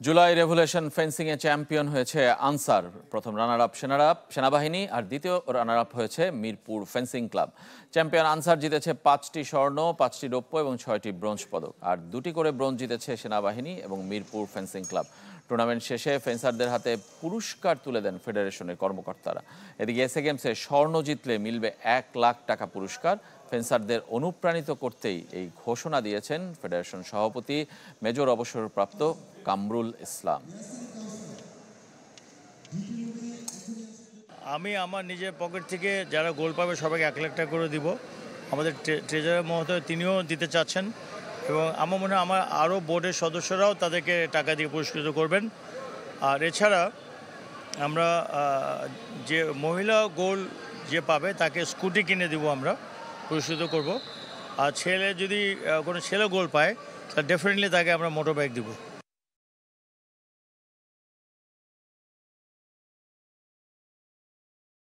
July revolution ফেন্সিংয়ে champion হয়েছে answer. প্রথম runner up সেনাবাহিনী আর দ্বিতীয় রানার আপ হয়েছে Mirpur fencing club. Champion answer জিতেছে 5টি স্বর্ণ, 5টি রৌপ্য এবং 6টি ব্রোঞ্জ পদক, আর 2টি করে ব্রোঞ্জ জিতেছে সেনাবাহিনী এবং মিরপুর ফেন্সিং ক্লাব। টুর্নামেন্ট শেষে ফেন্সারদের হাতে পুরস্কার তুলে দেন ফেডারেশনের কর্মকর্তারা। এদিকে এসএ গেমসে স্বর্ণ জিতলে মিলবে 1 লাখ টাকা পুরস্কার। ফেন্সারদের অনুপ্রাণিত করতেই এই ঘোষণা দিয়েছেন ফেডারেশন সভাপতি মেজর অবসরপ্রাপ্ত কামরুল ইসলাম। আমি আমার নিজের পকেট থেকে যারা গোল পাবে সবাইকে 1 লাখ টাকা করে দিব। আমাদের ট্রেজারার মহোদয় তিনিও দিতে চাচ্ছেন এবং আমার মনে হয় আমার আরও বোর্ডের সদস্যরাও তাদেরকে টাকা দিয়ে পুরস্কৃত করবেন। আর এছাড়া আমরা যে মহিলা গোল যে পাবে তাকে স্কুটি কিনে দিব, আমরা পুরস্কৃত করব। আর ছেলে যদি কোনো ছেলে গোল পায় তাহলে ডেফিনেটলি তাকে আমরা মোটর বাইক দিব।